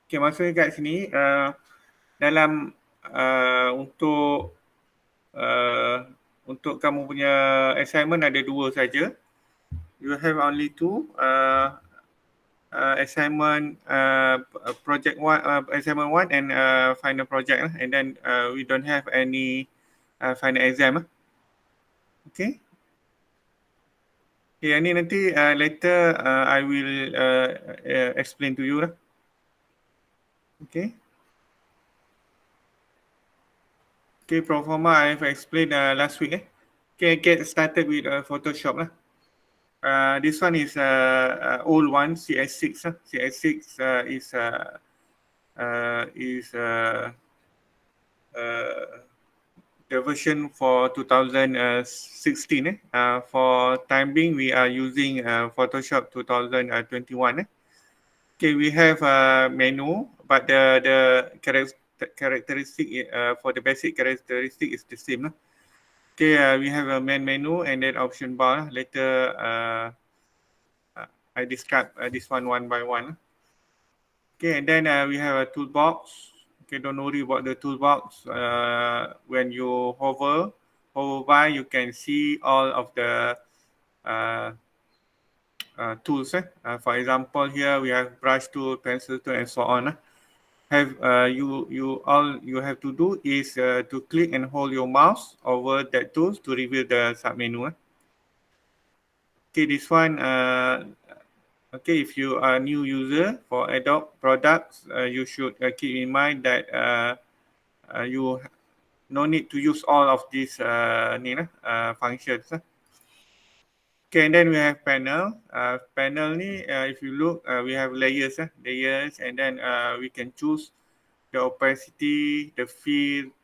Okay, maksudnya kat sini dalam untuk kamu punya assignment ada dua saja. You have only two assignment project one, assignment one and final project, and then we don't have any final exam. Okay. Okay, yang ni nanti later I will explain to you lah. Okay. Okay, pro forma I have explained last week. Okay, get started with Photoshop lah. This one is old one, CS6. CS6 is the version for 2016. For time being, we are using Photoshop 2021. Okay, we have a menu, but the characteristic for the basic characteristic is the same. Okay, we have a main menu and then option bar. Later, I describe this one by one. Okay, and then we have a toolbox. Okay, don't worry about the toolbox. When you hover by, you can see all of the tools. For example, here we have brush tool, pencil tool, and so on. You have to do is to click and hold your mouse over that tools to reveal the submenu. Okay, this one. Okay, if you are a new user for Adobe products, you should keep in mind that you no need to use all of these functions. Okay, and then we have panel. Panel ni, if you look, we have layers, and then we can choose the opacity, the fill.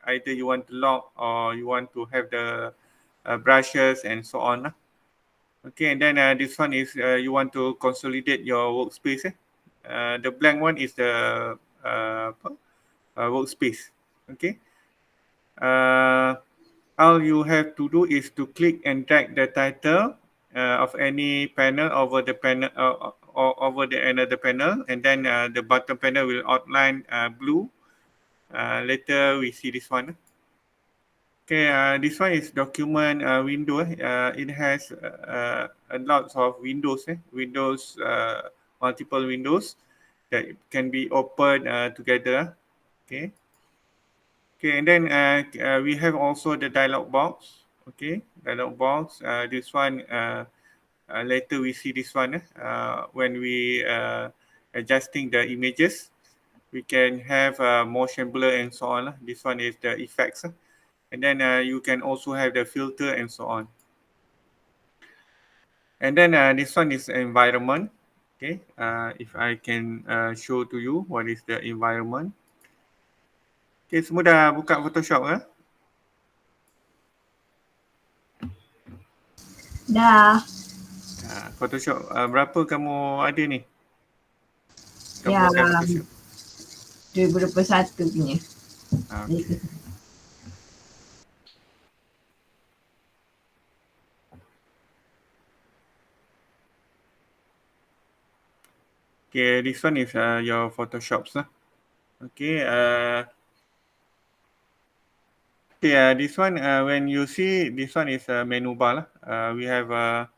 Either you want to lock or you want to have the brushes and so on. Okay, and then this one is you want to consolidate your workspace. The blank one is the workspace. Okay. All you have to do is to click and drag the title of any panel over the panel or over the another panel, and then the bottom panel will outline blue. Later we see this one. Okay, this one is document window. It has a lot of windows. Windows, multiple windows that can be opened together. Okay. Okay, and then we have also the dialog box. Okay, dialog box. This one later we see this one when we adjusting the images. We can have motion blur and so on. This one is the effects. And then you can also have the filter and so on. And then this one is environment. Okay, if I can show to you what is the environment. Okay, semua dah buka Photoshop ke? Dah. Photoshop berapa kamu ada ni? Kamu Ya, pakai Photoshop 2021 punya. Okay. Okay, this one is your Photoshops. Okay, this one when you see this one is a menu bar. We have a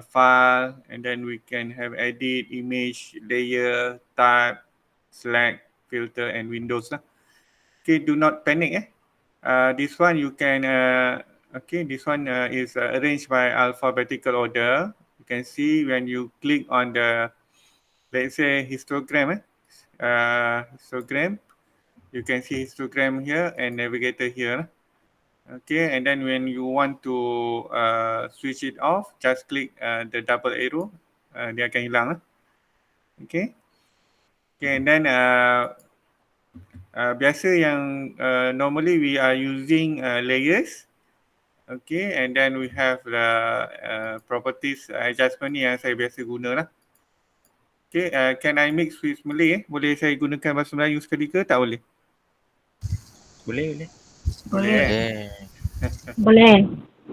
file, and then we can have edit, image, layer, type, select, filter, and windows. Okay, do not panic. This one you can okay, this one is arranged by alphabetical order. You can see when you click on the, let's say, histogram. Histogram, you can see histogram here and navigator here. Okay, and then when you want to switch it off, just click the double arrow. Dia akan hilang. Okay. Okay, and then biasa yang normally we are using layers. Okay, and then we have the properties adjustment ni yang saya biasa guna lah. Okay, can I mix with Malay? Boleh saya gunakan bahasa Melayu sekali ke? Tak boleh? Boleh. Boleh.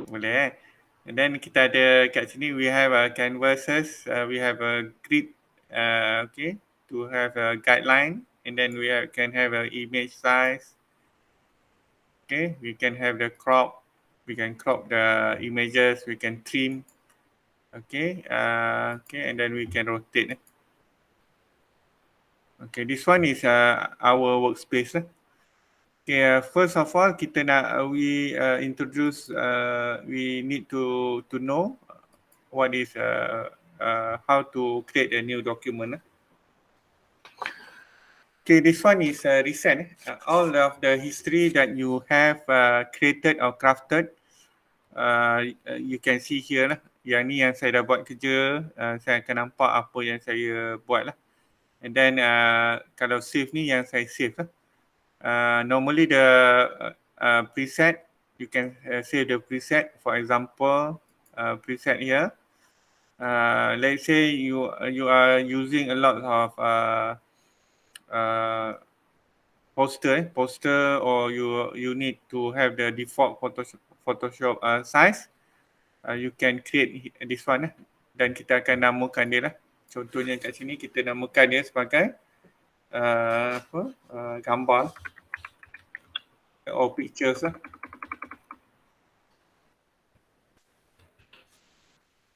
Boleh. And then kita ada kat sini we have canvases, we have a grid, okay, to have a guideline, and then can have an image size. Okay, we can have the crop. We can crop the images. We can trim. Okay, and then we can rotate. Okay, this one is our workspace. Okay, first of all, kita nak we introduce. We need to know what is how to create a new document. Okay, this one is recent. All of the history that you have created or crafted, you can see here lah. Yang ni yang saya dah buat kerja, saya akan nampak apa yang saya buat lah. And then kalau save ni yang saya save lah. Normally the preset, you can save the preset. For example, preset here. Let's say you are using a lot of poster, or you need to have the default Photoshop size. You can create this one dan kita akan namakan dia lah. Contohnya kat sini kita namakan dia sebagai gambar or pictures lah.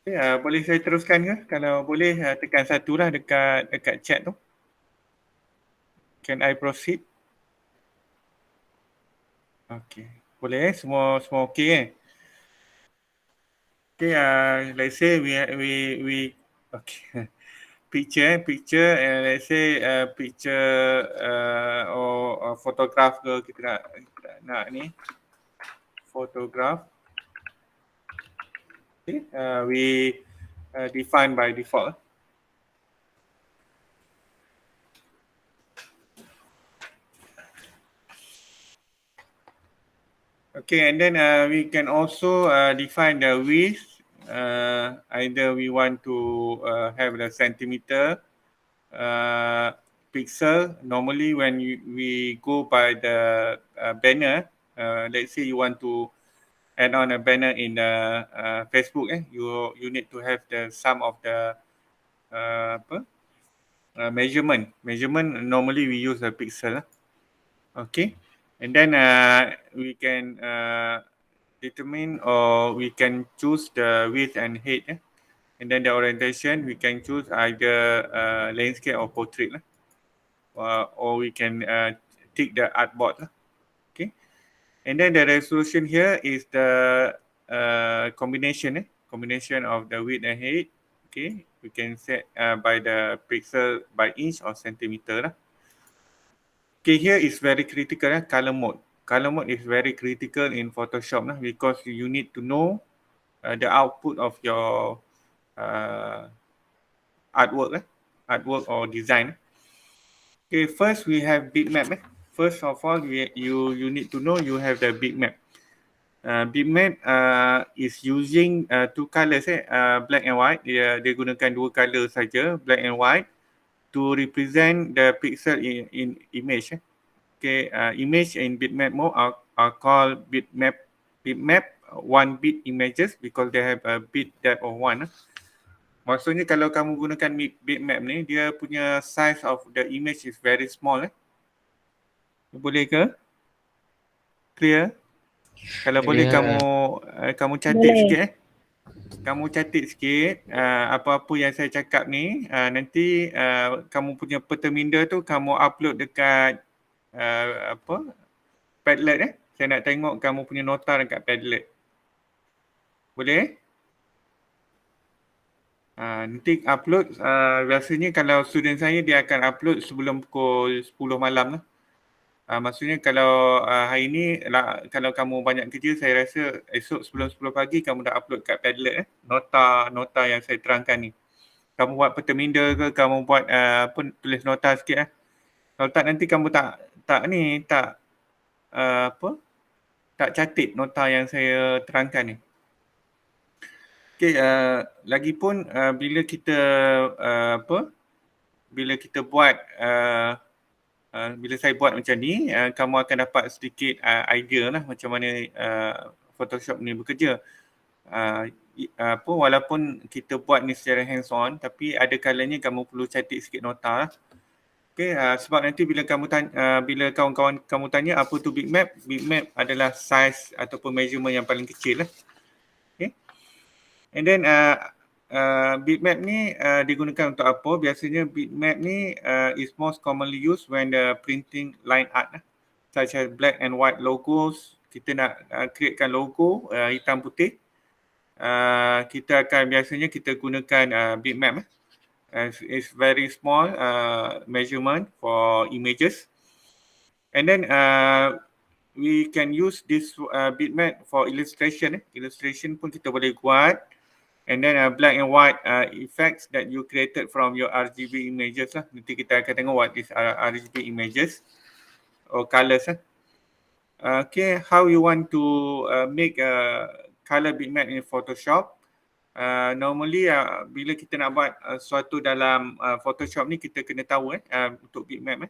Okay, boleh saya teruskan ke? Kalau boleh tekan satu lah dekat chat tu. Can I proceed? Okay, boleh semua okey kan? Okay, let's say we okay. picture, and let's say picture or photograph ke, kita nak ni photograph. Okay, we define by default. Okay, and then we can also define the width. Either we want to have the centimeter, pixel. Normally when we go by the banner, let's say you want to add on a banner in Facebook, you need to have the sum of the measurement. Normally we use a pixel. Okay, and then we can determine, or we can choose the width and height, and then the orientation we can choose either landscape or portrait, or we can tick the artboard. Okay, and then the resolution here is the combination of the width and height. Okay, we can set by the pixel by inch or centimeter. Okay, here is very critical, color mode. Color mode is very critical in Photoshop because you need to know the output of your artwork or design. Okay, first we have bitmap. First of all, you need to know you have the bitmap. Bitmap is using two colors, black and white. Dia gunakan dua color saja, black and white, to represent the pixel in image. Okay, image in bitmap mode are called bitmap 1-bit images because they have a bit depth of 1. Maksudnya kalau kamu gunakan bitmap ni, dia punya size of the image is very small. Boleh ke? Clear? Kalau boleh kamu catat sikit. Kamu catat sikit apa-apa yang saya cakap ni, nanti kamu punya peta minda tu kamu upload dekat Padlet. Saya nak tengok kamu punya nota dekat Padlet. Boleh? Nanti upload, biasanya kalau student saya dia akan upload sebelum pukul 10 malam. Maksudnya kalau hari ni kalau kamu banyak kerja, saya rasa esok sebelum 10 pagi kamu dah upload kat Padlet nota yang saya terangkan ni. Kamu buat peta minda ke, kamu buat tulis nota sikit. Kalau tak nanti kamu tak catat nota yang saya terangkan ni. Okay, lagipun bila kita buat bila saya buat macam ni, kamu akan dapat sedikit idea lah macam mana Photoshop ni bekerja. Walaupun kita buat ni secara hands on, tapi ada kalanya kamu perlu catat sikit nota lah. Okay, sebab nanti bila kamu tanya, bila kawan-kawan kamu tanya apa tu bitmap adalah size ataupun measurement yang paling kecil lah. Okay. And then bitmap ni digunakan untuk apa? Biasanya bitmap ni is most commonly used when the printing line art such as black and white logos. Kita nak createkan logo hitam putih. Kita akan biasanya kita gunakan bitmap. It's very small measurement for images. And then we can use this bitmap for illustration. Illustration pun kita boleh buat. And then black and white effects that you created from your RGB images lah. Nanti kita akan tengok what is RGB images or colors lah. Okay, how you want to make a color bitmap in Photoshop? Normally bila kita nak buat sesuatu dalam Photoshop ni, kita kena tahu untuk bitmap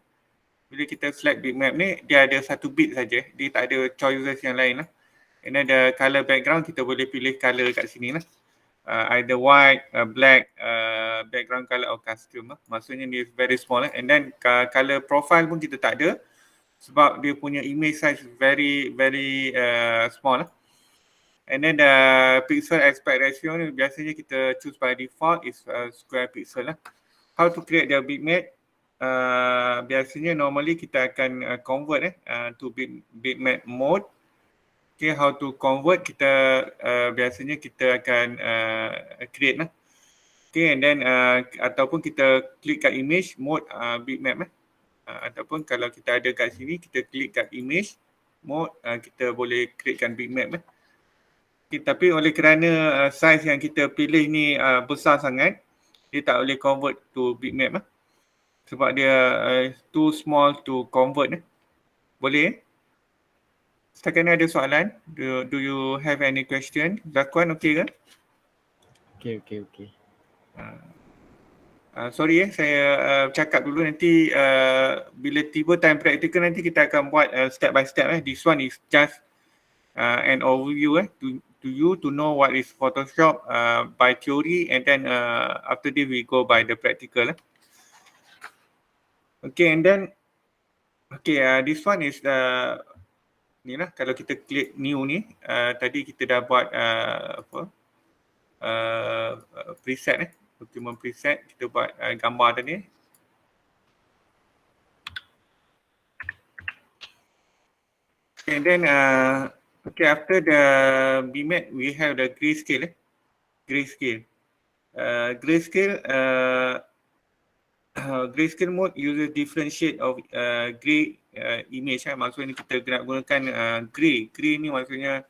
bila kita select bitmap ni, dia ada satu bit saja, dia tak ada choices yang lain lah. And then the color background, kita boleh pilih color kat sini lah, either white, black, background color or custom lah. Maksudnya dia very small lah. And then color profile pun kita tak ada sebab dia punya image size very small lah. And then the pixel aspect ratio ni biasanya kita choose by default is square pixel lah. How to create the bitmap? Biasanya normally kita akan convert to bitmap mode. Okay, how to convert? Kita biasanya kita akan create lah. Okay, and then ataupun kita klik kat image mode bitmap ataupun kalau kita ada kat sini, kita klik kat image mode, kita boleh createkan bitmap Okay, tapi oleh kerana size yang kita pilih ni besar sangat, dia tak boleh convert to bitmap sebab dia too small to convert Boleh? Setakat ni ada soalan? Do you have any question? Zakuan okey ke? Okay. Sorry saya cakap dulu, nanti bila tiba time practical nanti kita akan buat step by step This one is just an overview to you to know what is Photoshop by theory, and then after this we go by the practical Okay, and then this one is ni lah, kalau kita klik new ni, tadi kita dah buat preset document preset, kita buat gambar tadi. And then after the bitmap we have the grayscale grayscale mode uses different shade of grey image maksudnya kita nak gunakan grey ni maksudnya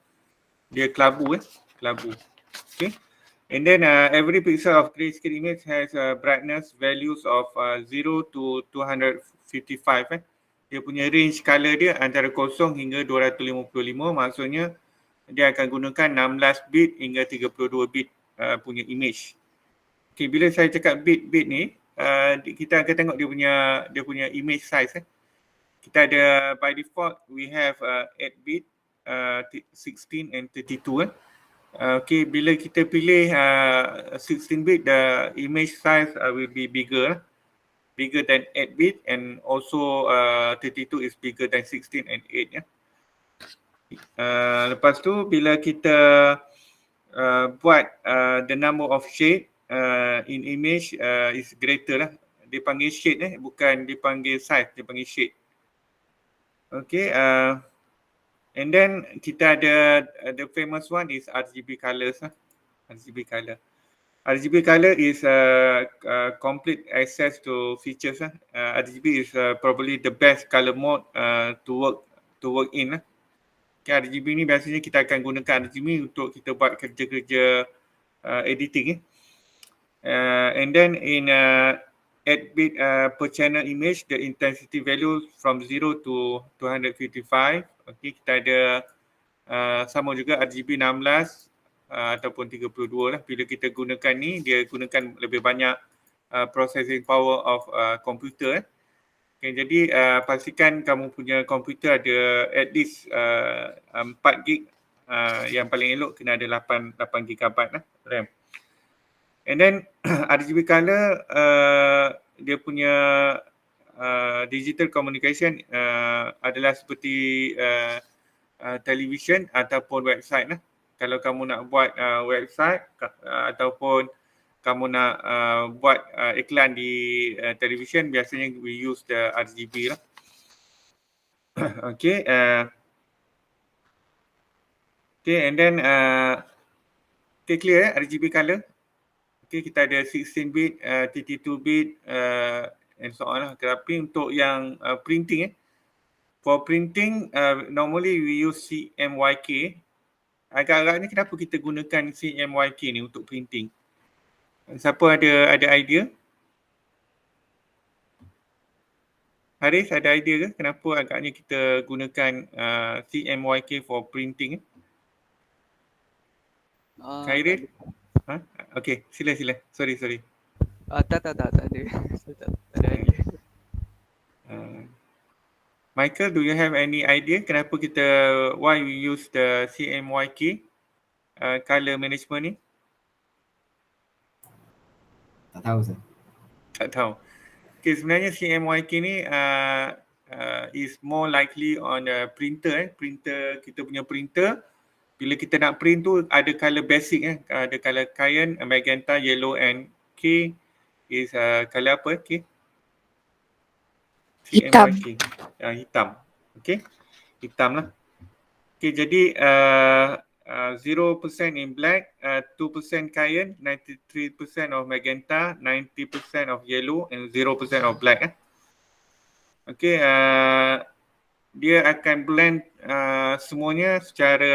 dia kelabu okay. And then every pixel of grayscale image has brightness values of 0 to 255 Dia punya range color dia antara 0 hingga 255, maksudnya dia akan gunakan 16 bit hingga 32 bit punya image. Okay, bila saya cakap bit ni, kita akan tengok dia punya image size Kita ada by default we have 8 bit, 16 and 32 Okay, bila kita pilih 16 bit, the image size will be bigger than 8 bit, and also 32 is bigger than 16 and 8 Lepas tu bila kita buat the number of shade in image is greater Dia panggil shade bukan dipanggil size, dia panggil shade. Okay, and then kita ada the famous one is RGB colors RGB color is complete access to features RGB is probably the best color mode to work in Okay, RGB ni biasanya kita akan gunakan RGB untuk kita buat kerja-kerja editing and then in 8 bit per channel image, the intensity value from 0 to 255. Okay, kita ada sama juga RGB 16 ataupun 32 lah. Bila kita gunakan ni, dia gunakan lebih banyak processing power of komputer Okay, jadi pastikan kamu punya komputer ada at least 4 gig, yang paling elok kena ada 8 GB RAM. And then RGB color dia punya digital communication adalah seperti television ataupun website lah. Kalau kamu nak buat website ataupun kamu nak buat iklan di television, biasanya we use the RGB lah. Okay. Okay, and then okay, clear RGB color. Okay, kita ada 16-bit, 32-bit and so on lah. Tapi untuk yang printing for printing normally we use CMYK. Agak-agaknya kenapa kita gunakan CMYK ni untuk printing? Siapa ada idea? Haris, ada idea ke kenapa agaknya kita gunakan CMYK for printing? Khairil? Okay, sila. Sorry. Tak ada. Tak ada idea. Michael, do you have any idea kenapa why we use the CMYK color management ni? Tak tahu, Ustaz. Tak tahu. Okay, sebenarnya CMYK ni is more likely on the printer. Printer, kita punya printer, bila kita nak print tu ada color basic ada color cyan, magenta, yellow and K is color apa K? Hitam. CMYK. Hitam. Okay, hitam lah. Okay, jadi 0% in black, 2% cyan, 93% of magenta, 90% of yellow and 0% of black. Okay, dia akan blend semuanya secara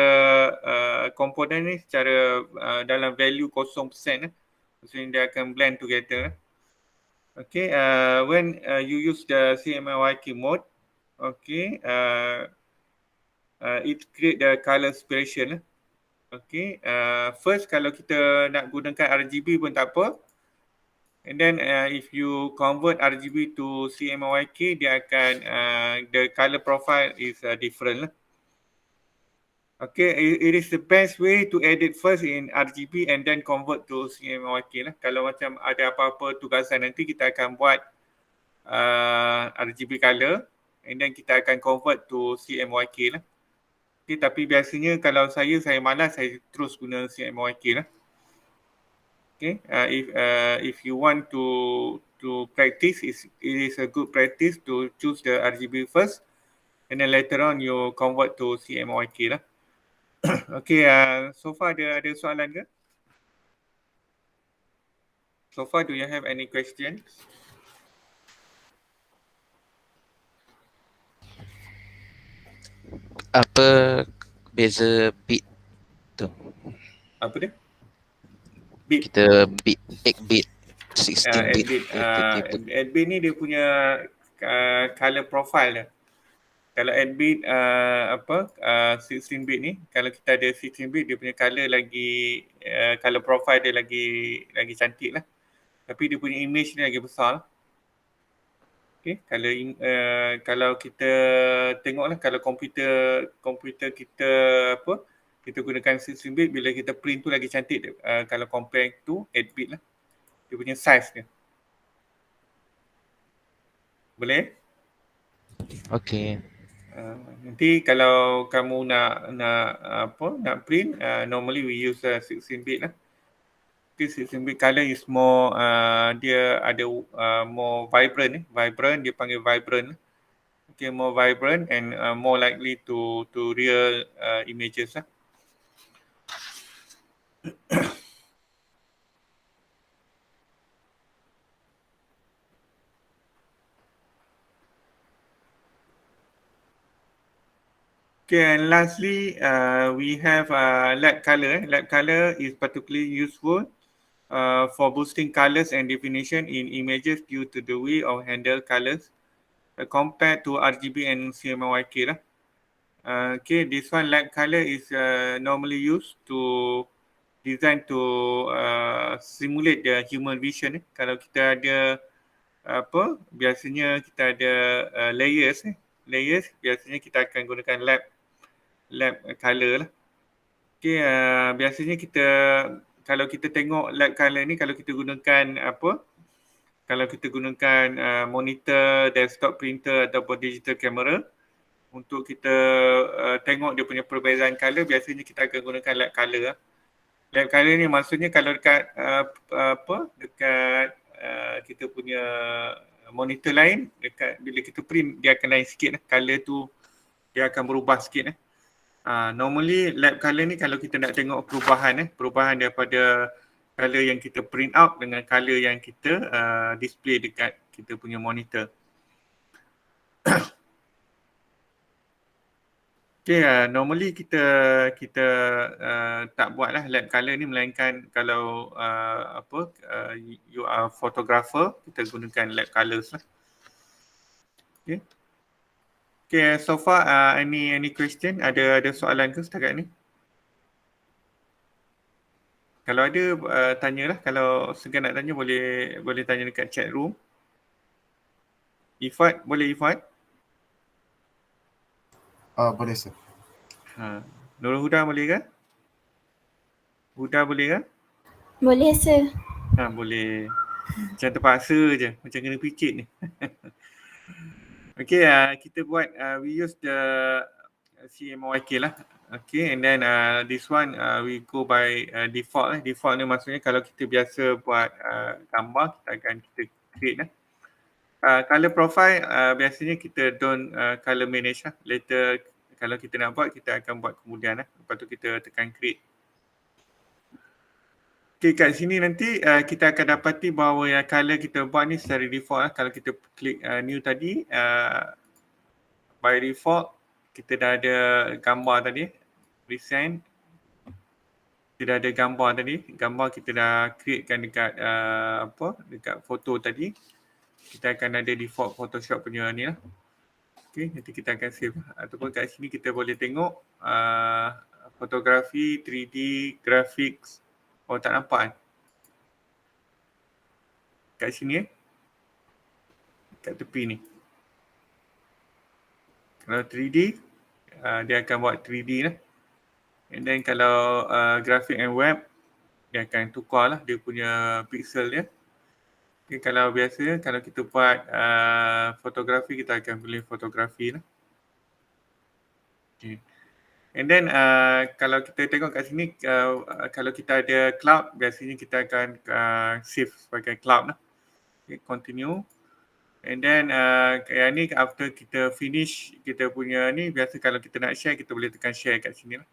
komponen ni secara dalam value 0%. Maksudnya dia akan blend together. Okay, when you use the CMYK mode, okay, it create the color separation. Okay, first kalau kita nak gunakan RGB pun tak apa. And then if you convert RGB to CMYK, dia akan the color profile is different lah. Okay, it is the best way to edit first in RGB and then convert to CMYK lah. Kalau macam ada apa-apa tugasan nanti kita akan buat RGB color and then kita akan convert to CMYK lah. Okay, tapi biasanya kalau saya malas, saya terus guna CMYK lah. Okay, if you want to practice, it is a good practice to choose the RGB first, and then later on you convert to CMYK lah. Okay, so far ada soalan ke? So far, do you have any questions? Apa beza bit tu? Apa dia? Bit. Kita bit 8 bit, 16 bit. 8 bit ni dia punya color profile dia. Kalau 8 bit 16 bit ni, kalau kita ada 16 bit dia punya color lagi color profile dia lagi cantik lah. Tapi dia punya image ni lagi besar lah. Okay, kalau kita tengoklah kalau komputer kita kita gunakan 16 bit, bila kita print tu lagi cantik kalau compare to 8 bit lah. Dia punya size dia. Boleh? Okay. Nanti kalau kamu nak print, normally we use 16 bit lah. 16 bit color is more dia ada more vibrant dia panggil vibrant. Okay, more vibrant and more likely to real images lah. Okay, and lastly, we have light color. Light color is particularly useful for boosting colors and definition in images due to the way of handle colors compared to RGB and CMYK lah. Okay, this one light color is normally used to design to simulate the human vision. Kalau kita ada biasanya kita ada layers. Layers biasanya kita akan gunakan lab color lah. Okay, biasanya kalau kita tengok lab color ni, kalau kita gunakan kalau kita gunakan monitor, desktop printer ataupun digital camera, untuk kita tengok dia punya perbezaan color, biasanya kita akan gunakan lab color. Lab color ni maksudnya kalau dekat dekat kita punya monitor lain, dekat bila kita print dia akan lain sikit lah. Color tu dia akan berubah sikit. Normally lab color ni kalau kita nak tengok perubahan daripada color yang kita print out dengan color yang kita display dekat kita punya monitor. Okay, normally kita tak buatlah lab color ni, melainkan kalau you are photographer, kita gunakan lab colors lah. Okay. Okay, so far any question? Ada soalan ke setakat ni? Kalau ada tanyalah, kalau segan nak tanya boleh tanya dekat chat room. Ifat, boleh Ifat? Boleh sir. Nurul Huda boleh ke? Huda boleh ke? Boleh sir. Boleh. Macam terpaksa je, macam kena picit ni. Okay, kita buat, we use the CMYK lah. Okay, and then this one we go by default lah. Default ni maksudnya kalau kita biasa buat gambar, kita create lah. Color profile biasanya kita don't color manage lah. Later kalau kita nak buat, kita akan buat kemudian lah. Lepas tu kita tekan create. Okay, kat sini nanti kita akan dapati bahawa yang color kita buat ni secara default lah. Kalau kita klik new tadi, by default kita dah ada gambar tadi, present. Kita dah ada gambar tadi. Gambar kita dah createkan dekat dekat foto tadi. Kita akan ada default Photoshop punya ni lah. Okay, nanti kita akan save. Ataupun kat sini kita boleh tengok fotografi, 3D, graphics. Oh, tak nampak kan? Kat sini kat tepi ni. Kalau 3D, dia akan buat 3D lah. And then kalau graphic and web, dia akan tukar lah dia punya pixel dia. Okay, kalau biasa, kalau kita buat fotografi, kita akan pilih fotografi lah. Okay. And then kalau kita tengok kat sini, kalau kita ada cloud, biasanya kita akan save sebagai cloud lah. Okay, continue. And then yang ni after kita finish kita punya ni, biasa kalau kita nak share, kita boleh tekan share kat sini lah.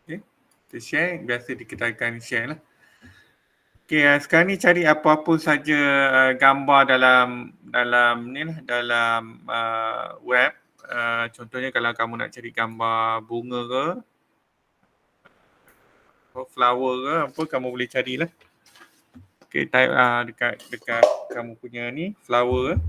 Okay, kita share, biasa kita akan share lah. Okay, sekarang ni cari apa-apa saja gambar dalam ni lah, dalam web. Contohnya kalau kamu nak cari gambar bunga ke, flower ke, apa kamu boleh carilah. Okay, type dekat kamu punya ni, flower ke.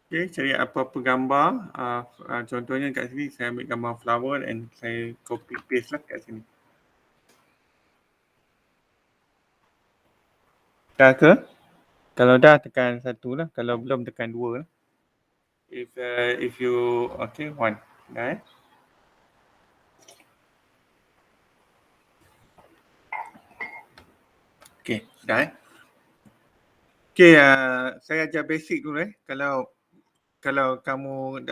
Okay, cari apa-apa gambar. Contohnya kat sini saya ambil gambar flower and saya copy paste lah kat sini. Dah ke? Kalau dah tekan 1 lah, kalau belum tekan 2 lah. If you, okay, 1. Dah eh? Okay, dah eh? Okay, saya ajar basic dulu eh. Kalau kamu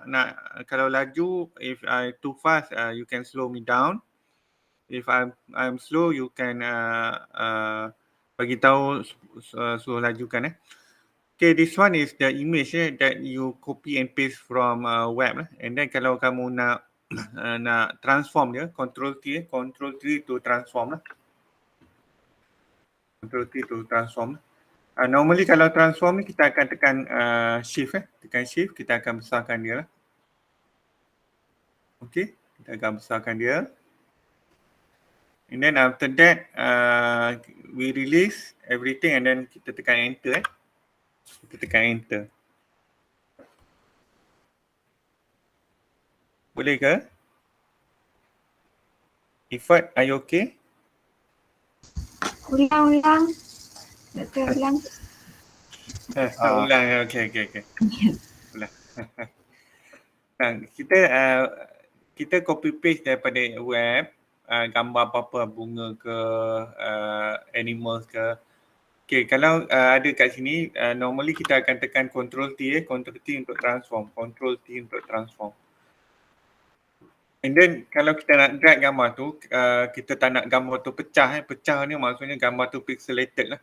nak kalau laju, if I too fast, you can slow me down. If I'm slow, you can bagi tahu suruh lajukan eh. Okay, this one is the image that you copy and paste from web lah. And then kalau kamu nak transform dia, control T to transform lah. Control T to transform. Normally kalau transform ni kita akan tekan shift tekan shift, kita akan besarkan dia lah. Okay, kita akan besarkan dia. And then after that we release everything and then kita tekan enter Kita tekan enter. Boleh ke? Ifat, are you okay? Ulang. Doktor ulang. Nak ulang ya. Okay. Ulang. Kita copy paste daripada web, gambar apa-apa, bunga ke, animals ke. Okay, kalau ada kat sini, normally kita akan tekan Ctrl T untuk transform. Ctrl T untuk transform. And then kalau kita nak drag gambar tu, kita tak nak gambar tu pecah. Pecah ni maksudnya gambar tu pixelated lah.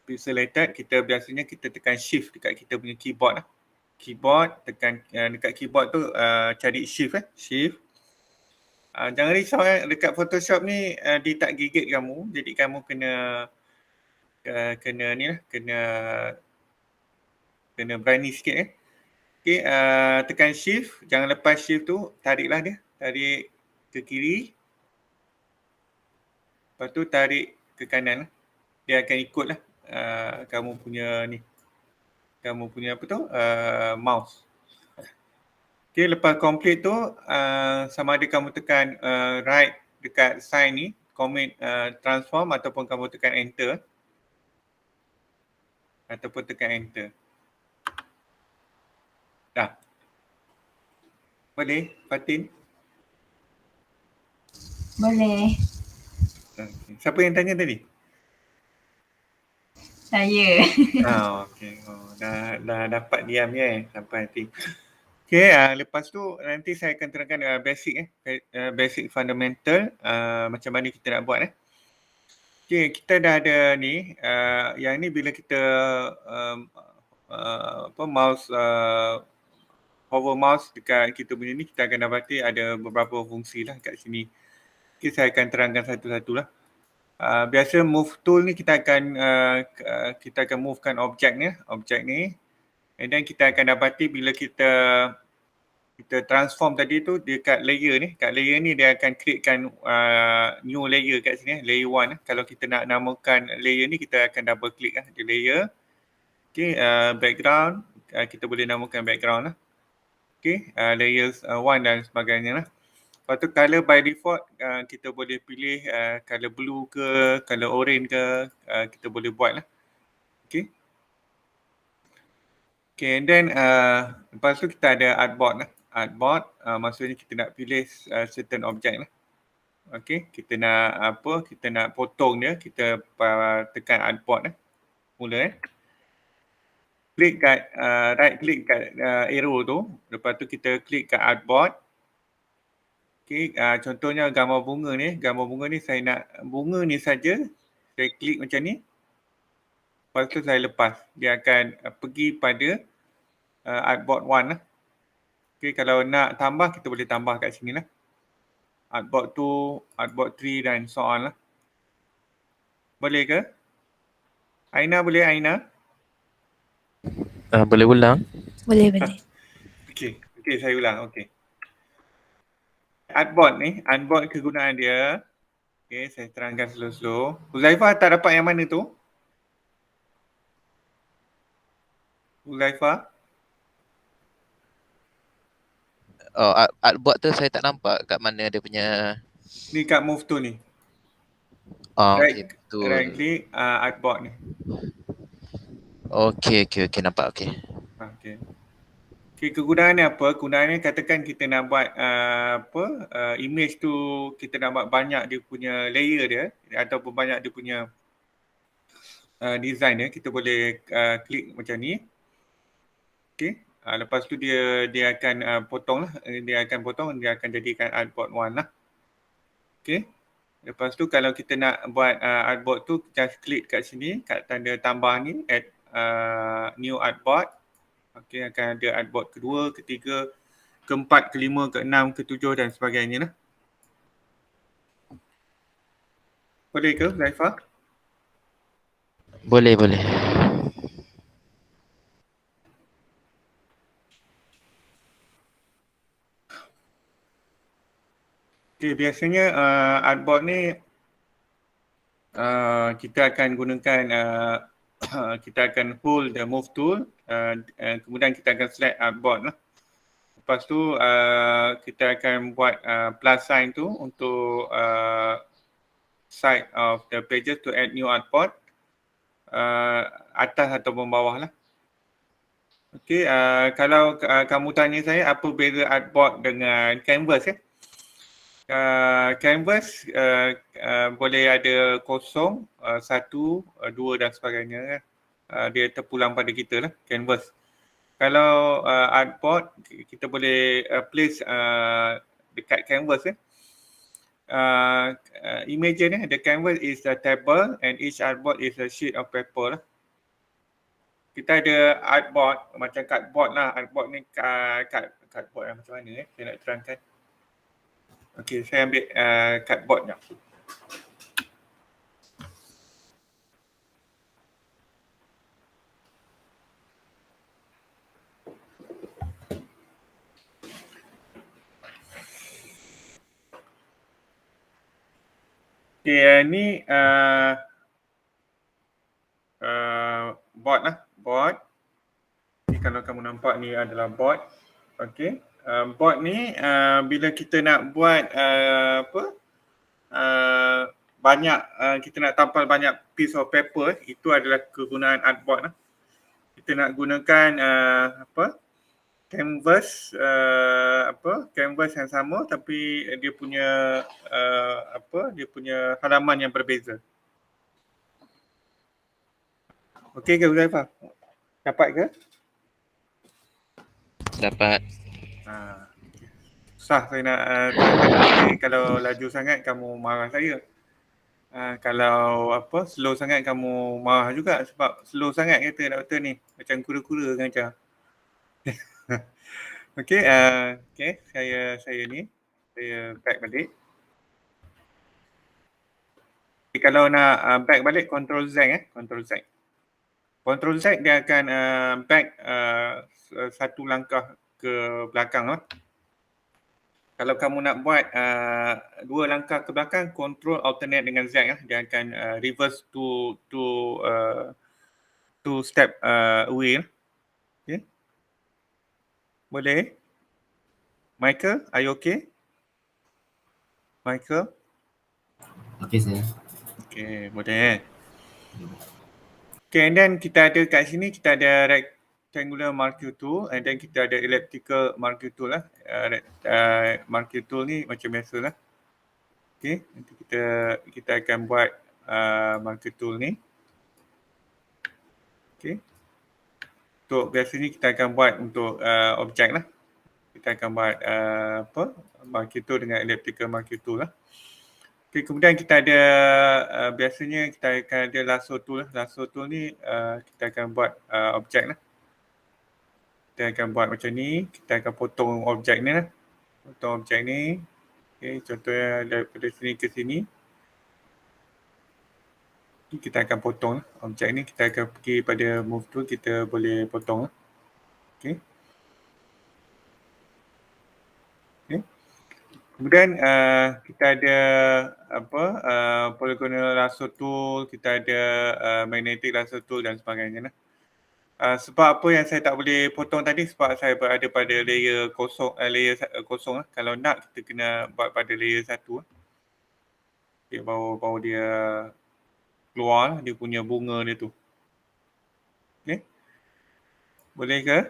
Pixelated, biasanya kita tekan shift dekat kita punya keyboard lah. Keyboard, tekan dekat keyboard tu cari shift. Shift. Jangan risau dekat Photoshop ni dia tak gigit kamu. Jadi kamu kena berani sikit. Okay, tekan shift. Jangan lepas shift tu, tariklah dia. Tarik ke kiri. Lepas tu tarik ke kanan. Dia akan ikutlah kamu punya ni. Kamu punya apa tu? Mouse. Okay, lepas complete tu, sama ada kamu tekan right dekat sign ni, command transform ataupun kamu tekan enter. Dah. Boleh, Fatin? Boleh. Okay. Siapa yang tanya tadi? Saya. Okey. Dah dapat diam ya sampai nanti. Okey, lepas tu nanti saya akan terangkan basic fundamental macam mana kita nak buat. Okey, kita dah ada ni. Yang ni bila kita mouse hover mouse dekat kita punya ni, kita akan dapati ada beberapa fungsi lah kat sini. Okay, saya akan terangkan satu-satu lah. Biasa move tool ni kita akan movekan objek ni. And then kita akan dapati bila kita transform tadi tu dekat layer ni. Kat layer ni dia akan createkan new layer kat sini, layer 1. Kalau kita nak namakan layer ni, kita akan double click di layer. Okay, background, kita boleh namakan background lah. Okay, layers 1 dan sebagainya lah. Lepas tu color by default, kita boleh pilih color blue ke, color orange ke, kita boleh buat lah. Okay. Okay, and then lepas tu kita ada artboard lah. Artboard maksudnya kita nak pilih certain object lah. Okay, kita nak potong dia, kita tekan artboard lah. Mula Klik kat, right click kat arrow tu. Lepas tu kita klik kat artboard. Okay, contohnya gambar bunga ni saya nak bunga ni saja. Saya klik macam ni. Lepas tu saya lepas. Dia akan pergi pada artboard 1 lah. Okay, kalau nak tambah, kita boleh tambah kat sini lah. Artboard 2, artboard 3 dan so on lah. Boleh ke? Aina boleh, Aina? Boleh ulang? Boleh. Okay, saya ulang. Okay. Artboard kegunaan dia. Okay, saya terangkan slow-slow. Huzaifah tak dapat yang mana tu? Huzaifah? Oh, artboard tu saya tak nampak kat mana dia punya. Ni kat move tu ni. Okay, betul. Right click artboard ni. Okay, nampak okay. Okay, kegunaannya apa? Kegunaannya katakan kita nak buat image tu, kita nak buat banyak dia punya layer dia ataupun banyak dia punya design dia, kita boleh klik macam ni. Okay, lepas tu dia akan potong lah, dia akan jadikan artboard 1 lah. Okay, lepas tu kalau kita nak buat artboard tu, just klik kat sini, kat tanda tambah ni, add new artboard. Okay, akan ada artboard kedua, ketiga, keempat, kelima, keenam, ketujuh dan sebagainya lah. Boleh ke, Zaifah? Boleh. Okay, biasanya artboard ni kita akan gunakan kita akan hold the move tool, kemudian kita akan select artboard lah. Lepas tu kita akan buat plus sign tu untuk side of the pages to add new artboard, atas ataupun bawah lah. Okey, kalau kamu tanya saya apa beza artboard dengan canvas ya? Canvas boleh ada kosong, satu, dua dan sebagainya kan. Dia terpulang pada kita lah, canvas. Kalau artboard, kita boleh place dekat canvas ya. Imagine the canvas is a table and each artboard is a sheet of paper lah. Kita ada artboard macam cardboard lah. Artboard ni cardboard lah macam mana saya nak terangkan. Okey, saya ambil cardboard ni. Okey, ni board lah, board. Ni kalau kamu nampak ni adalah board. Okey, board ni bila kita nak buat banyak, kita nak tampal banyak piece of paper, itu adalah kegunaan artboard lah. Kita nak gunakan canvas, canvas yang sama tapi dia punya dia punya halaman yang berbeza. Okey ke Huzaifah? Dapat ke? Dapat. Susah saya nak terangkan. Kalau laju sangat kamu marah saya. Kalau slow sangat kamu marah juga sebab slow sangat kata doktor ni. Macam kura-kura ngajar. Okey, saya ni saya back balik. Okay, kalau nak back balik control Z control Z. Control Z dia akan back satu langkah ke belakang lah. Kalau kamu nak buat dua langkah ke belakang, control alternate dengan Z lah. Dia akan reverse two step away lah. Okay. Boleh? Michael, are you okay? Michael? Okay, sir. Okay, boleh. Okay, and then kita ada kat sini, kita ada rectangular marquee tool and then kita ada elliptical marquee tool lah. Marquee tool ni macam biasa lah. Okay, nanti kita akan buat marquee tool ni. Okay. Untuk biasanya kita akan buat untuk objek lah. Kita akan buat marquee tool dengan elliptical marquee tool lah. Okay, kemudian kita ada biasanya kita akan ada lasso tool lah. Lasso tool ni kita akan buat objek lah. Kita akan buat macam ni. Kita akan potong objek ni lah. Potong objek ni. Okay, contohnya daripada sini ke sini. Kita akan potong lah. Objek ni kita akan pergi pada move tool. Kita boleh potong lah. Okay. Okay. Kemudian kita ada polygonal lasso tool, kita ada magnetic lasso tool dan sebagainya lah. Sebab apa yang saya tak boleh potong tadi sebab saya berada pada layer kosong lah. Kalau nak kita kena buat pada layer 1 lah. Okay, baru dia keluar lah, dia punya bunga dia tu. Okay. Boleh ke?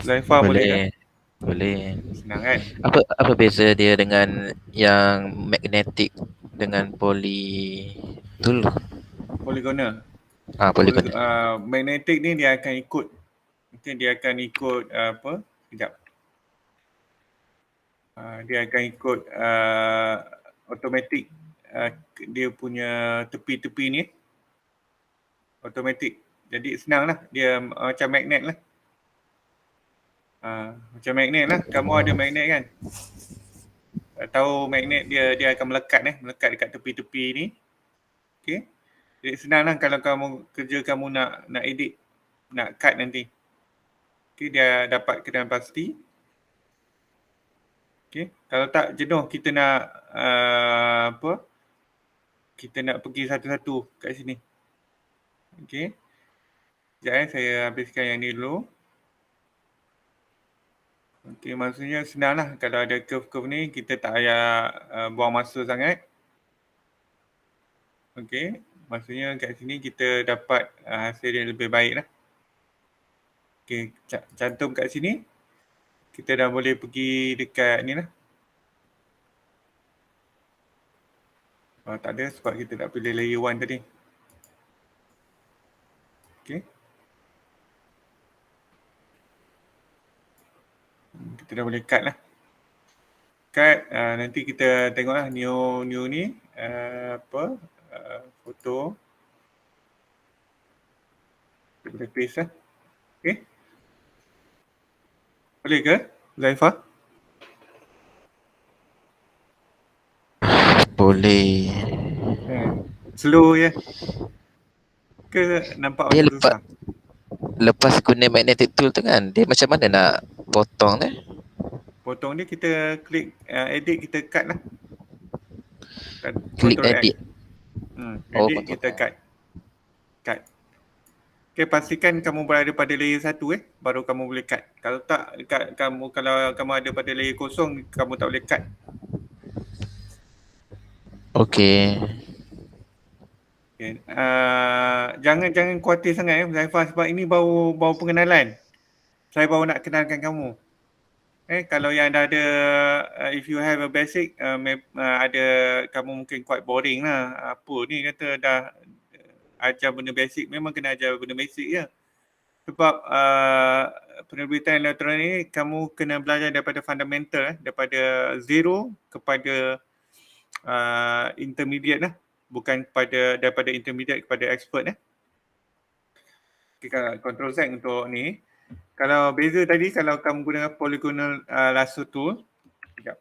Zaifah boleh ke? Boleh. Senang kan? Apa beza dia dengan yang magnetic dengan Polygonal. polygonal. Magnetic ni dia akan ikut. Mungkin dia akan ikut sekejap. Dia akan ikut automatic. Dia punya tepi-tepi ni. Automatic. Jadi senang lah. Dia macam magnet lah. Macam magnet lah. Kamu ada magnet kan? Tahu magnet dia akan melekat dekat tepi-tepi ni. Okay. Jadi senang lah kalau kamu nak edit, nak cut nanti. Okay, dia dapat keadaan pasti. Okay. Kalau tak jenuh kita nak kita nak pergi satu-satu kat sini. Okey. Sekejap saya habiskan yang ni dulu. Okey, maksudnya senanglah kalau ada curve-curve ni kita tak payah buang masa sangat. Okey, maksudnya kat sini kita dapat hasil yang lebih baik lah. Okey, cantum kat sini. Kita dah boleh pergi dekat ni lah. Tak ada sebab kita tak pilih layer 1 tadi. Okey. Kita dah boleh cut lah. Cut, nanti kita tengoklah new ni foto. Kita boleh paste lah. Okey. Boleh ke Zaifah? Boleh. Slow je. Ke nampak Dia macam susah? Lepas guna magnetic tool tu kan, dia macam mana nak potong ni? Potong dia kita klik edit, kita cut lah. Klik Ctrl X. edit. Edit, Ctrl kita cut. Cut. Okay, pastikan kamu berada pada layer 1 baru kamu boleh cut. Kalau tak, kalau kamu ada pada layer kosong, kamu tak boleh cut. Okey. Okay. Jangan khawatir sangat Zaifah, sebab ini baru pengenalan. Saya baru nak kenalkan kamu. Kalau yang dah ada, if you have a basic, ada kamu mungkin quite boring lah. Apa ni kata dah ajar benda basic, memang kena ajar benda basic je. Sebab penerbitan elektronik ni kamu kena belajar daripada fundamental, daripada zero kepada intermediate lah. Bukan daripada intermediate kepada expert . Okay, Ctrl Z untuk ni. Kalau beza tadi, kalau kamu guna polygonal lasso tool. Sekejap.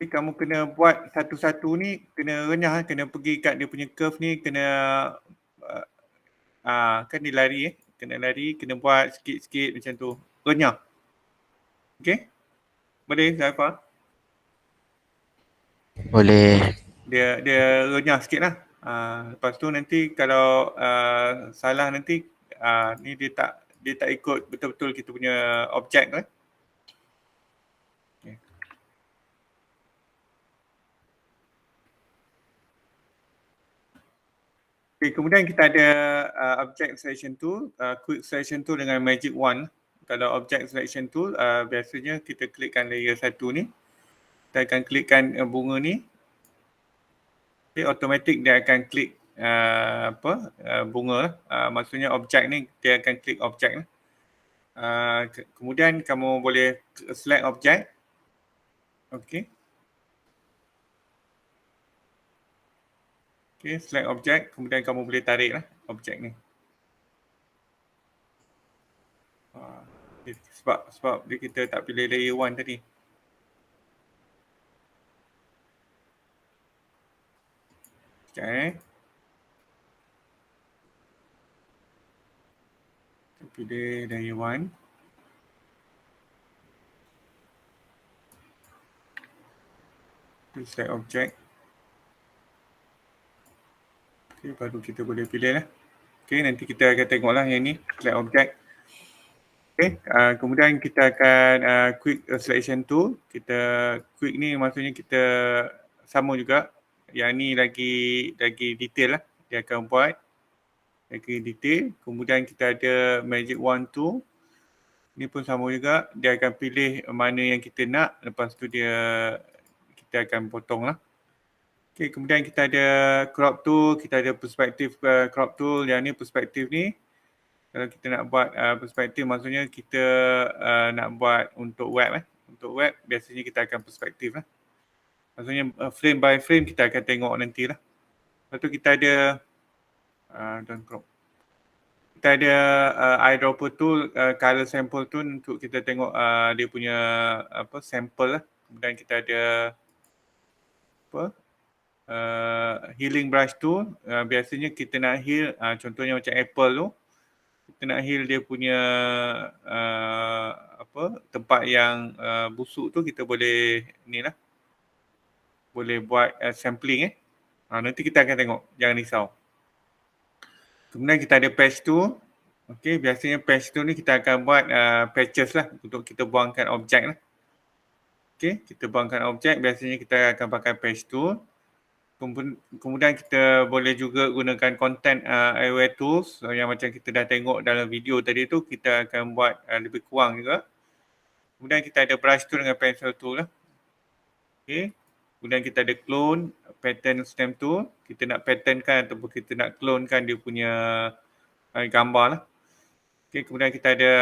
Jadi kamu kena buat satu-satu ni, kena renyah, kena pergi kat dia punya curve ni, kena kan dia lari kena lari, kena buat sikit-sikit macam tu. Renyah. Okay? Boleh Zaifah? Boleh. Dia renyah sikit lah. Lepas tu nanti kalau salah nanti ni dia tak ikut betul-betul kita punya objek kan. Okay. Okay, kemudian kita ada object selection tool, quick selection tool dengan magic wand. Kalau object selection tool biasanya kita klikkan layer 1 ni. Kita akan klikkan bunga ni. Okay, automatic dia akan klik bunga. Maksudnya objek ni dia akan klik objek. Kemudian kamu boleh select objek. Okay. Okay, select objek. Kemudian kamu boleh tarik lah objek ni. Sebab dia kita tak pilih layer 1 tadi. Okay. Kita pilih layer 1. Select objek. Okay, baru kita boleh pilih lah. Okay, nanti kita akan tengoklah yang ni, select objek. Okay, kemudian kita akan quick selection tool. Quick ni maksudnya kita sama juga. Yang ni lagi detail lah. Dia akan buat lagi detail. Kemudian kita ada magic wand tool. Ni pun sama juga. Dia akan pilih mana yang kita nak. Lepas tu kita akan potong lah. Okay, kemudian kita ada crop tool. Kita ada perspektif crop tool. Yang ni perspektif ni. Kalau kita nak buat perspektif, maksudnya kita nak buat untuk web. Untuk web, biasanya kita akan perspektif lah. Maksudnya frame by frame kita akan tengok nanti lah. Lepas tu kita ada don't crop. Kita ada eyedropper tool, color sample tool untuk kita tengok dia punya sample lah. Kemudian kita ada healing brush tool. Biasanya kita nak heal, contohnya macam Apple tu. Kita nak heal dia punya tempat yang busuk tu, kita boleh ni lah. boleh buat sampling nanti kita akan tengok, jangan risau. Kemudian kita ada patch tool. Okey, biasanya patch tool ni kita akan buat patches lah untuk kita buangkan objek lah. Okey, kita buangkan objek, biasanya kita akan pakai patch tool. Kemudian kita boleh juga gunakan content aware tools yang macam kita dah tengok dalam video tadi tu, kita akan buat lebih kurang juga. Kemudian kita ada brush tool dengan pencil tool lah. Okey. Kemudian kita ada clone, pattern stamp tool. Kita nak patternkan ataupun kita nak clonekan dia punya gambar lah. Okay, kemudian kita ada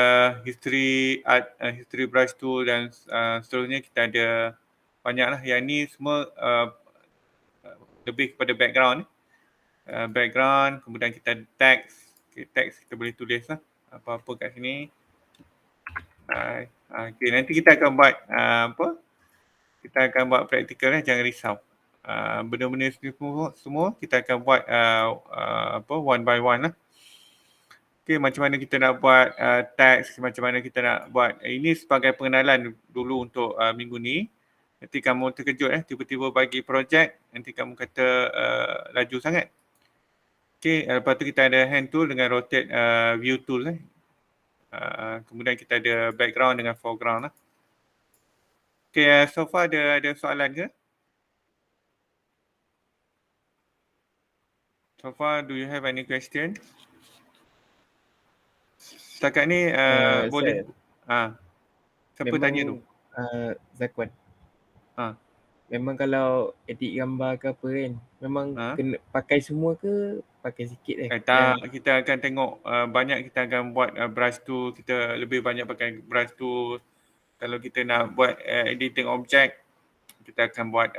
history art, history brush tool dan seterusnya kita ada banyak lah. Yang ni semua lebih kepada background. Background, kemudian kita ada text. Okay, text kita boleh tulis lah apa-apa kat sini. Okay, nanti kita akan buat kita akan buat praktikal lah, jangan risau. Benda-benda semua kita akan buat one by one lah. Okay, macam mana kita nak buat teks, macam mana kita nak buat. Ini sebagai pengenalan dulu untuk minggu ni. Nanti kamu terkejut tiba-tiba bagi projek, nanti kamu kata laju sangat. Okay, lepas tu kita ada hand tool dengan rotate view tool. Kemudian kita ada background dengan foreground lah. Okay, so far ada soalan ke? So far, do you have any question? Setakat ni boleh. Siapa tanya tu? Zakwan. Ha. Memang kalau edit gambar ke apa kan, memang kena pakai semua ke pakai sikit Tak, kita akan tengok banyak kita akan buat brush tool, kita lebih banyak pakai brush tool. Kalau kita nak buat editing objek, kita akan buat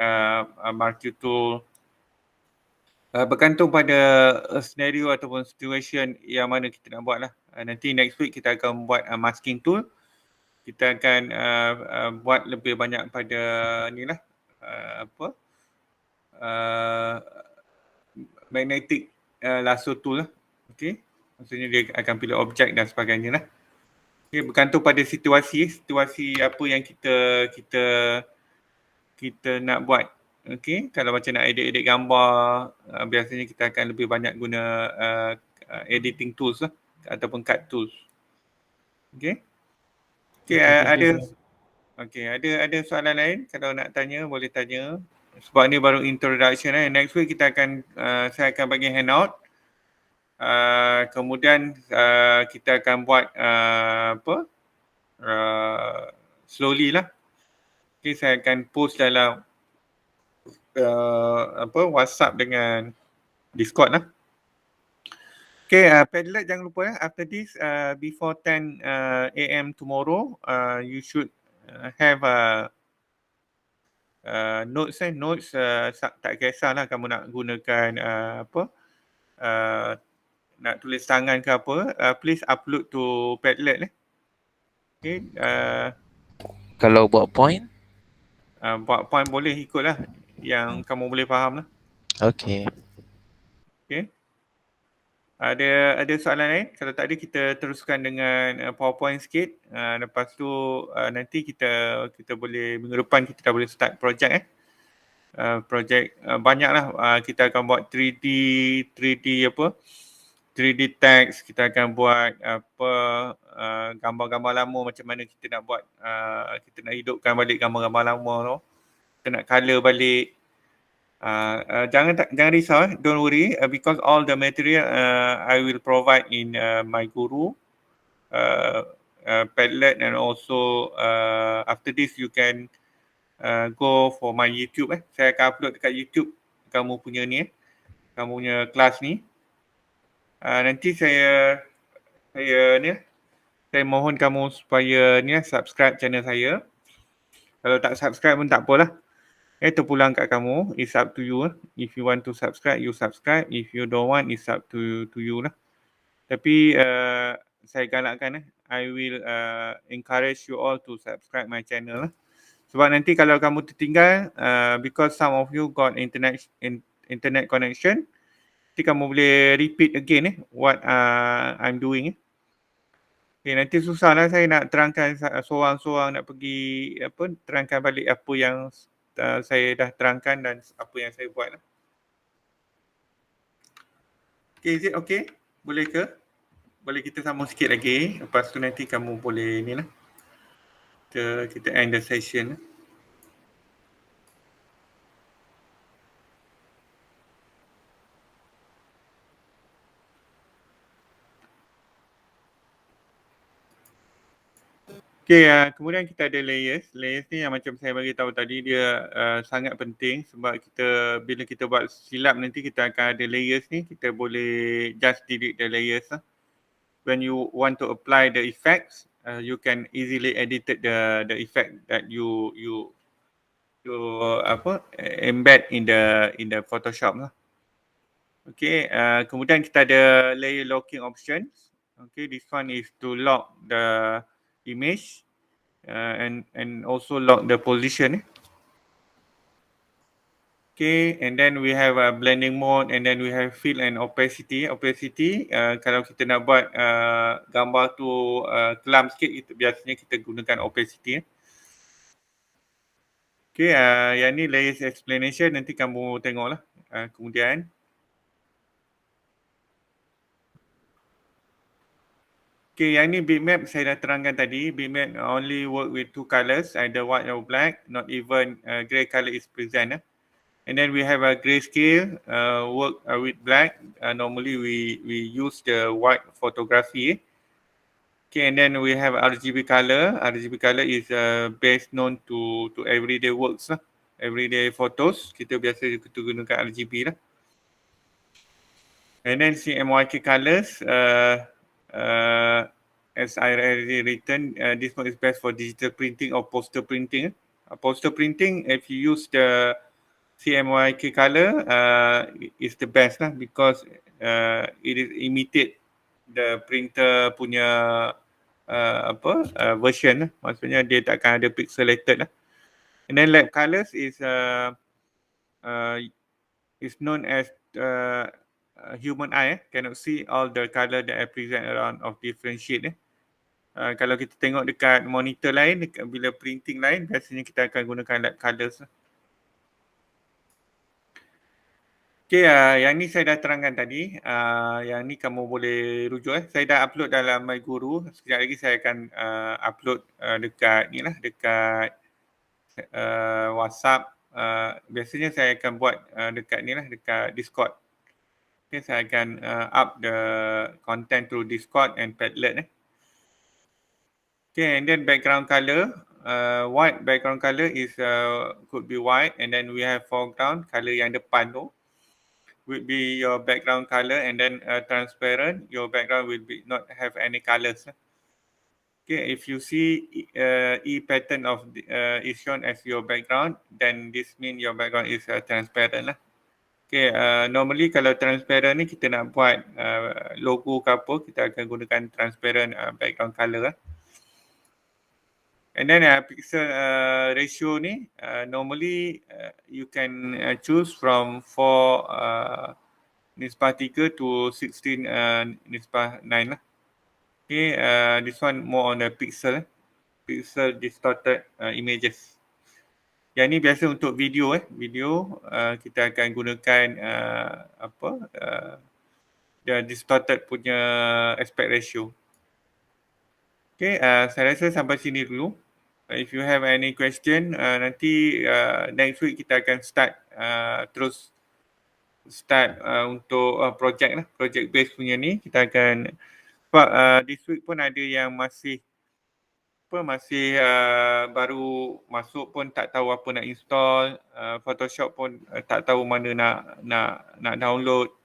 marquee tool. Bergantung pada scenario ataupun situation yang mana kita nak buat lah. Nanti next week kita akan buat masking tool. Kita akan buat lebih banyak pada ni lah. Magnetic lasso tool lah. Okay. Maksudnya dia akan pilih objek dan sebagainya lah. Okay, bergantung pada situasi apa yang kita nak buat. Okay, kalau macam nak edit gambar, biasanya kita akan lebih banyak guna editing tools lah, ataupun cut tools. Okay. Okay, ada soalan lain? Kalau nak tanya, boleh tanya. Sebab ni baru introduction. Next week kita akan, saya akan bagi handout. Kemudian kita akan buat slowly lah. Okay, saya akan post dalam WhatsApp dengan Discord lah. Okay, Padlet jangan lupa after this, before 10 AM tomorrow, you should have notes. Tak kisahlah kamu nak gunakan nak tulis tangan ke apa, please upload to Padlet. Okay. Kalau buat point? Buat point boleh ikutlah yang kamu boleh faham lah. Okay. Okay. Ada soalan lain? Kalau tak ada, kita teruskan dengan PowerPoint sikit. Lepas tu nanti kita boleh, minggu depan kita dah boleh start projek. Projek banyaklah. Kita akan buat 3D text. Kita akan buat gambar-gambar lama, macam mana kita nak buat, kita nak hidupkan balik gambar-gambar lama tu. Kita nak colour balik. Jangan risau, don't worry, because all the material I will provide in my Guru, Padlet, and also after this you can go for my YouTube. Saya akan upload dekat YouTube kamu punya ni, kamu punya kelas ni. Nanti saya mohon kamu supaya ni subscribe channel saya. Kalau tak subscribe pun tak apalah. Terpulang kat kamu. It's up to you. If you want to subscribe, you subscribe. If you don't want, it's up to you lah. Tapi saya galakkan I will encourage you all to subscribe my channel lah. Sebab nanti kalau kamu tertinggal, because some of you got internet connection, nanti kamu boleh repeat again what I'm doing. Okay, nanti susah lah saya nak terangkan seorang-seorang, nak pergi terangkan balik apa yang saya dah terangkan dan apa yang saya buat lah. Okay, is it okay? Boleh ke? Boleh kita sambung sikit lagi. Lepas tu nanti kamu boleh ni lah. Kita end the session. Okay, kemudian kita ada layers. Layers ni yang macam saya bagi tahu tadi, dia sangat penting sebab bila kita buat silap nanti kita akan ada layers ni, kita boleh just delete the layers lah. When you want to apply the effects, you can easily edit the effect that you embed in the Photoshop lah. Okay, kemudian kita ada layer locking options. Okay, this one is to lock the image and also lock the position. Okay, and then we have a blending mode, and then we have fill and opacity. Opacity, kalau kita nak buat gambar tu kelam sikit, biasanya kita gunakan opacity. Okay, yang ni layers explanation, nanti kamu tengoklah kemudian. Okay, yang ni bitmap saya dah terangkan tadi. Bitmap only work with two colors, either white or black. Not even grey color is present. And then we have a grayscale, work with black. Normally we use the white photography. Okay, and then we have RGB color. RGB color is best known to everyday works lah. Everyday photos, kita biasa gunakan RGB lah. And then CMYK colors. As I already written, this one is best for digital printing or poster printing. Poster printing, if you use the CMYK color, is the best lah because it is imitate the printer punya version lah. Maksudnya dia takkan ada pixelated lah. And then lab colors is known as human eye cannot see all the color that I present around of different shade. Kalau kita tengok dekat monitor lain, bila printing lain, biasanya kita akan gunakan lab colors. Okay, yang ni saya dah terangkan tadi. Yang ni kamu boleh rujuk. Saya dah upload dalam MyGuru. Sekejap lagi saya akan upload dekat ni lah, dekat WhatsApp. Biasanya saya akan buat dekat ni lah, dekat Discord. Okay, saya akan up the content through Discord and Padlet. Okay, and then background color. White background color is could be white, and then we have foreground color yang depan tu would be your background color, and then transparent. Your background will be not have any colors. Okay, if you see E pattern of is shown as your background, then this mean your background is transparent lah. Okay, normally kalau transparent ni kita nak buat logo ke apa, kita akan gunakan transparent background color lah. And then pixel ratio ni, normally you can choose from 4 nisbah 3 to 16 nisbah 9 lah. Okay, this one more on the pixel distorted images. Yang ni biasa untuk video video kita akan gunakan the distorted punya aspect ratio. Okay, saya rasa sampai sini dulu. If you have any question, nanti next week kita akan start untuk project lah, project base punya ni. Kita akan this week pun ada yang masih baru masuk pun tak tahu apa nak install, Photoshop pun tak tahu mana nak download.